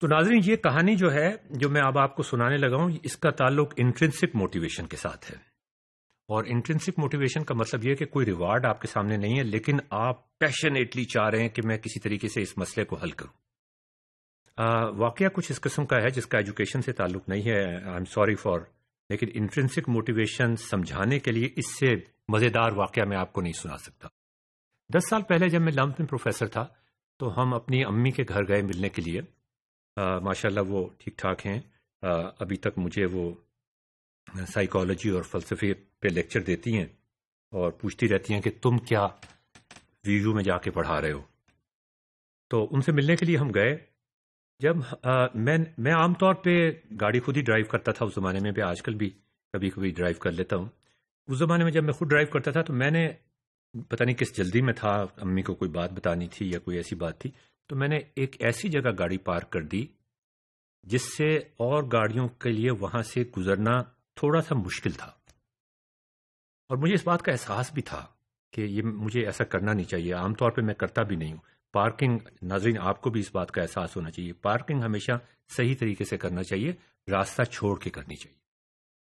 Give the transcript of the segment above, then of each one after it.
تو ناظرین، یہ کہانی جو ہے جو میں اب آپ کو سنانے لگا ہوں، اس کا تعلق انٹرنسک موٹیویشن کے ساتھ ہے. اور انٹرنسک موٹیویشن کا مطلب یہ ہے کہ کوئی ریوارڈ آپ کے سامنے نہیں ہے، لیکن آپ پیشنیٹلی چاہ رہے ہیں کہ میں کسی طریقے سے اس مسئلے کو حل کروں. واقعہ کچھ اس قسم کا ہے جس کا ایجوکیشن سے تعلق نہیں ہے، آئی ایم سوری فار، لیکن انٹرنسک موٹیویشن سمجھانے کے لیے اس سے مزیدار واقعہ میں آپ کو نہیں سنا سکتا. 10 سال پہلے جب میں لمپ میں پروفیسر تھا تو ہم اپنی امی کے گھر گئے ملنے کے لیے. ماشاءاللہ وہ ٹھیک ٹھاک ہیں، ابھی تک مجھے وہ سائیکالوجی اور فلسفے پہ لیکچر دیتی ہیں اور پوچھتی رہتی ہیں کہ تم کیا ویو میں جا کے پڑھا رہے ہو. تو ان سے ملنے کے لیے ہم گئے. جب میں عام طور پہ گاڑی خود ہی ڈرائیو کرتا تھا اس زمانے میں، بھی آج کل بھی کبھی کبھی ڈرائیو کر لیتا ہوں. اس زمانے میں جب میں خود ڈرائیو کرتا تھا تو میں نے پتہ نہیں کس جلدی میں تھا، امی کو کوئی بات بتانی تھی یا کوئی ایسی بات تھی، تو میں نے ایک ایسی جگہ گاڑی پارک کر دی جس سے اور گاڑیوں کے لیے وہاں سے گزرنا تھوڑا سا مشکل تھا. اور مجھے اس بات کا احساس بھی تھا کہ یہ مجھے ایسا کرنا نہیں چاہیے. عام طور پہ میں کرتا بھی نہیں ہوں. پارکنگ، ناظرین آپ کو بھی اس بات کا احساس ہونا چاہیے، پارکنگ ہمیشہ صحیح طریقے سے کرنا چاہیے، راستہ چھوڑ کے کرنی چاہیے.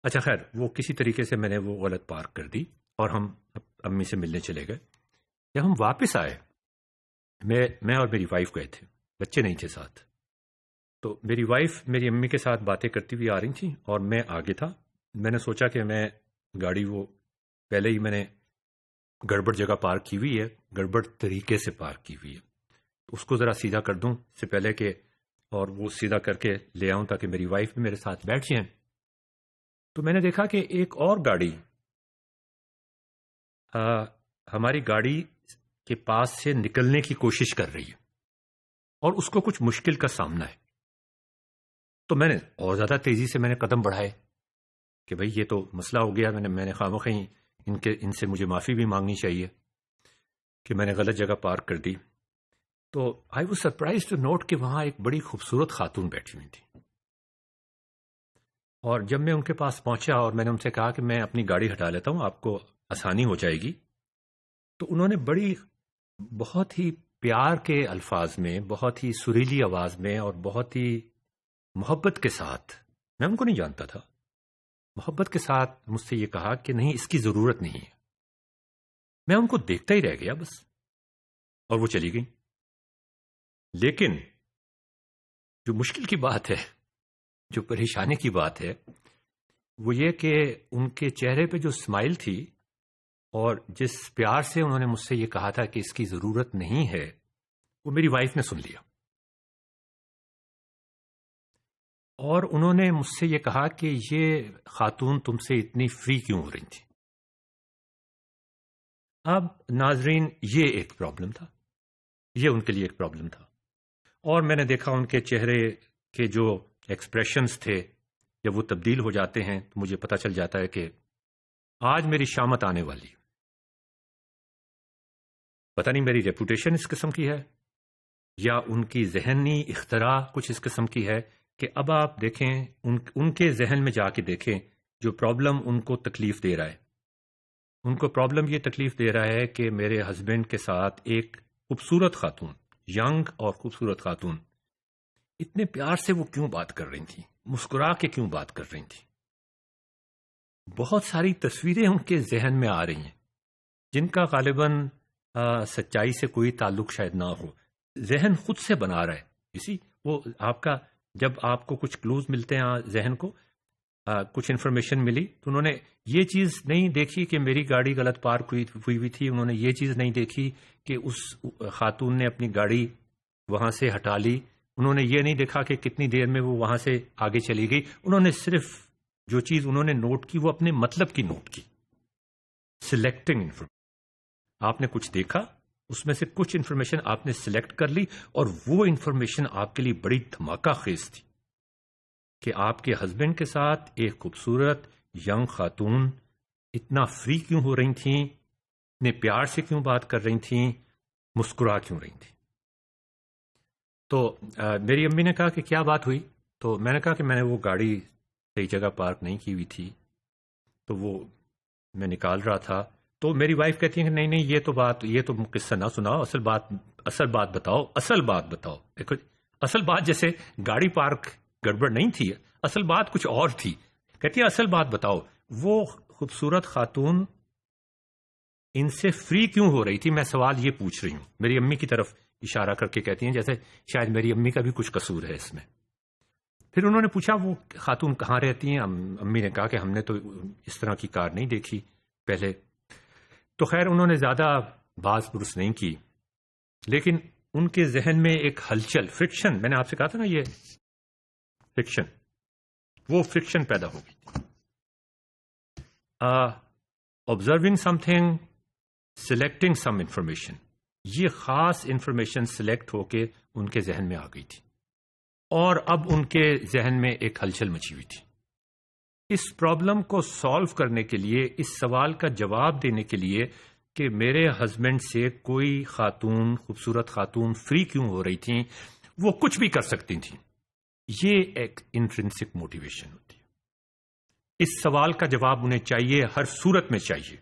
اچھا خیر، وہ کسی طریقے سے میں نے وہ غلط پارک کر دی اور ہم امی سے ملنے چلے گئے. جب ہم واپس آئے، میں اور میری وائف گئے تھے، بچے نہیں تھے ساتھ. تو میری وائف میری امی کے ساتھ باتیں کرتی ہوئی آ رہی تھیں اور میں آگے تھا. میں نے سوچا کہ میں گاڑی وہ پہلے ہی میں نے گڑبڑ جگہ پارک کی ہوئی ہے، گڑبڑ طریقے سے پارک کی ہوئی ہے، اس کو ذرا سیدھا کر دوں اس سے پہلے کہ، اور وہ سیدھا کر کے لے آؤں تاکہ میری وائف بھی میرے ساتھ بیٹھ جائیں. تو میں نے دیکھا کہ ایک اور گاڑی ہماری گاڑی کے پاس سے نکلنے کی کوشش کر رہی ہے اور اس کو کچھ مشکل کا سامنا ہے. تو میں نے اور زیادہ تیزی سے میں نے قدم بڑھائے کہ بھئی یہ تو مسئلہ ہو گیا. میں نے خواہ ان سے مجھے معافی بھی مانگنی چاہیے کہ میں نے غلط جگہ پارک کر دی. تو I was surprise to note کہ وہاں ایک بڑی خوبصورت خاتون بیٹھی ہوئی تھی. اور جب میں ان کے پاس پہنچا اور میں نے ان سے کہا کہ میں اپنی گاڑی ہٹا لیتا ہوں، آپ کو آسانی ہو جائے گی، تو انہوں نے بہت ہی پیار کے الفاظ میں، بہت ہی سریلی آواز میں اور بہت ہی محبت کے ساتھ، میں ان کو نہیں جانتا تھا، محبت کے ساتھ مجھ سے یہ کہا کہ نہیں، اس کی ضرورت نہیں ہے. میں ان کو دیکھتا ہی رہ گیا بس، اور وہ چلی گئی. لیکن جو مشکل کی بات ہے، جو پریشانی کی بات ہے، وہ یہ کہ ان کے چہرے پہ جو اسمائل تھی اور جس پیار سے انہوں نے مجھ سے یہ کہا تھا کہ اس کی ضرورت نہیں ہے، وہ میری وائف نے سن لیا. اور انہوں نے مجھ سے یہ کہا کہ یہ خاتون تم سے اتنی فری کیوں ہو رہی تھی. اب ناظرین، یہ ایک پرابلم تھا، یہ ان کے لیے ایک پرابلم تھا. اور میں نے دیکھا ان کے چہرے کے جو ایکسپریشنز تھے، جب وہ تبدیل ہو جاتے ہیں تو مجھے پتہ چل جاتا ہے کہ آج میری شامت آنے والی ہے. پتہ نہیں میری ریپوٹیشن اس قسم کی ہے یا ان کی ذہنی اختراع کچھ اس قسم کی ہے کہ اب آپ دیکھیں ان کے ذہن میں جا کے دیکھیں جو پرابلم ان کو تکلیف دے رہا ہے. ان کو پرابلم یہ تکلیف دے رہا ہے کہ میرے ہسبینڈ کے ساتھ ایک خوبصورت خاتون، ینگ اور خوبصورت خاتون، اتنے پیار سے وہ کیوں بات کر رہی تھی، مسکرا کے کیوں بات کر رہی تھی. بہت ساری تصویریں ان کے ذہن میں آ رہی ہیں جن کا غالباً سچائی سے کوئی تعلق شاید نہ ہو. ذہن خود سے بنا رہا ہے. اسی وہ آپ کا، جب آپ کو کچھ کلوز ملتے ہیں ذہن کو، کچھ انفارمیشن ملی تو انہوں نے یہ چیز نہیں دیکھی کہ میری گاڑی غلط پارک ہوئی تھی، انہوں نے یہ چیز نہیں دیکھی کہ اس خاتون نے اپنی گاڑی وہاں سے ہٹا لی، انہوں نے یہ نہیں دیکھا کہ کتنی دیر میں وہ وہاں سے آگے چلی گئی. انہوں نے صرف جو چیز انہوں نے نوٹ کی وہ اپنے مطلب کی نوٹ کی. سلیکٹنگ انفارمیشن، آپ نے کچھ دیکھا، اس میں سے کچھ انفارمیشن آپ نے سلیکٹ کر لی، اور وہ انفارمیشن آپ کے لیے بڑی دھماکہ خیز تھی کہ آپ کے ہسبینڈ کے ساتھ ایک خوبصورت ینگ خاتون اتنا فری کیوں ہو رہی تھیں، اتنے پیار سے کیوں بات کر رہی تھیں، مسکرا کیوں رہی تھیں. تو میری امی نے کہا کہ کیا بات ہوئی؟ تو میں نے کہا کہ میں نے وہ گاڑی صحیح جگہ پارک نہیں کی ہوئی تھی، تو وہ میں نکال رہا تھا. تو میری وائف کہتی ہے کہ نہیں یہ تو قصہ نہ سناؤ، اصل بات بتاؤ. دیکھو اصل بات جیسے گاڑی پارک گڑبڑ نہیں تھی، اصل بات کچھ اور تھی. کہتی ہے اصل بات بتاؤ، وہ خوبصورت خاتون ان سے فری کیوں ہو رہی تھی؟ میں سوال یہ پوچھ رہی ہوں، میری امی کی طرف اشارہ کر کے کہتی ہیں جیسے شاید میری امی کا بھی کچھ قصور ہے اس میں. پھر انہوں نے پوچھا وہ خاتون کہاں رہتی ہیں؟ امی نے کہا کہ ہم نے تو اس طرح کی کار نہیں دیکھی پہلے. تو خیر انہوں نے زیادہ باز پرس نہیں کی، لیکن ان کے ذہن میں ایک ہلچل، فرکشن، میں نے آپ سے کہا تھا نا یہ فرکشن، وہ فرکشن پیدا ہو گئی. Observing some thing, selecting some information, یہ خاص انفارمیشن سلیکٹ ہو کے ان کے ذہن میں آ گئی تھی، اور اب ان کے ذہن میں ایک ہلچل مچی ہوئی تھی. اس پرابلم کو سالو کرنے کے لیے، اس سوال کا جواب دینے کے لیے کہ میرے ہسبینڈ سے کوئی خاتون، خوبصورت خاتون فری کیوں ہو رہی تھیں، وہ کچھ بھی کر سکتی تھیں، یہ ایک انٹرنسک موٹیویشن ہوتی ہے. اس سوال کا جواب انہیں چاہیے، ہر صورت میں چاہیے.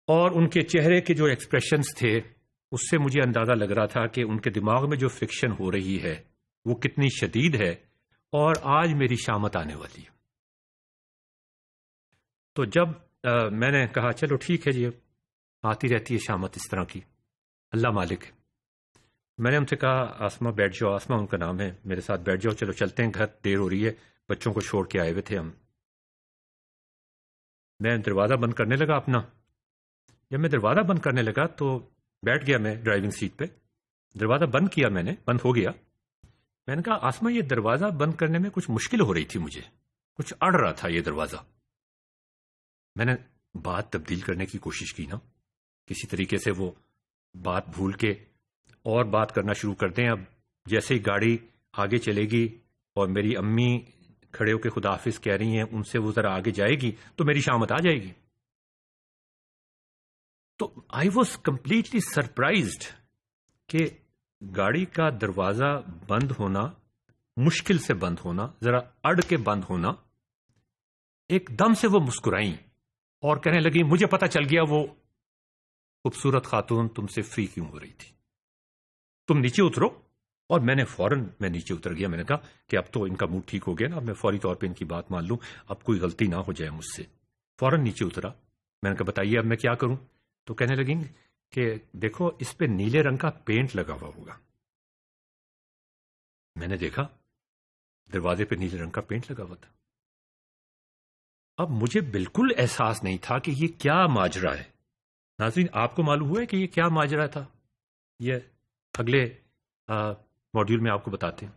اور ان کے چہرے کے جو ایکسپریشنز تھے اس سے مجھے اندازہ لگ رہا تھا کہ ان کے دماغ میں جو فرکشن ہو رہی ہے وہ کتنی شدید ہے، اور آج میری شامت آنے والی ہے. تو جب میں نے کہا چلو ٹھیک ہے جی، آتی رہتی ہے شامت اس طرح کی، اللہ مالک. میں نے ان سے کہا آسما بیٹھ جاؤ، آسما ان کا نام ہے، میرے ساتھ بیٹھ جاؤ، چلو چلتے ہیں گھر، دیر ہو رہی ہے، بچوں کو چھوڑ کے آئے ہوئے تھے ہم. میں دروازہ بند کرنے لگا اپنا. جب میں دروازہ بند کرنے لگا تو بیٹھ گیا میں ڈرائیونگ سیٹ پہ، دروازہ بند کیا میں نے، بند ہو گیا. میں نے کہا آسما یہ دروازہ بند کرنے میں کچھ مشکل ہو رہی تھی، مجھے کچھ اڑ رہا تھا یہ دروازہ. میں نے بات تبدیل کرنے کی کوشش کی نا، کسی طریقے سے وہ بات بھول کے اور بات کرنا شروع کر دیں. اب جیسے ہی گاڑی آگے چلے گی اور میری امی کھڑے ہو کے خدا حافظ کہہ رہی ہیں، ان سے وہ ذرا آگے جائے گی تو میری شامت آ جائے گی. تو آئی واز کمپلیٹلی سرپرائزڈ کہ گاڑی کا دروازہ بند ہونا، مشکل سے بند ہونا، ذرا اڑ کے بند ہونا. ایک دم سے وہ مسکرائیں اور کہنے لگی مجھے پتا چل گیا وہ خوبصورت خاتون تم سے فری کیوں ہو رہی تھی، تم نیچے اترو. اور میں نے فوراً نیچے اتر گیا. میں نے کہا کہ اب تو ان کا موڈ ٹھیک ہو گیا نا، اب میں فوری طور پہ ان کی بات مان لوں، اب کوئی غلطی نہ ہو جائے مجھ سے. فوراً نیچے اترا. میں نے کہا بتائیے اب میں کیا کروں؟ تو کہنے لگیں کہ دیکھو اس پہ نیلے رنگ کا پینٹ لگا ہوا ہوگا. میں نے دیکھا دروازے پہ نیلے رنگ کا پینٹ لگا ہوا تھا. اب مجھے بالکل احساس نہیں تھا کہ یہ کیا ماجرا ہے. ناظرین آپ کو معلوم ہوا ہے کہ یہ کیا ماجرا تھا؟ یہ اگلے ماڈیول میں آپ کو بتاتے ہیں.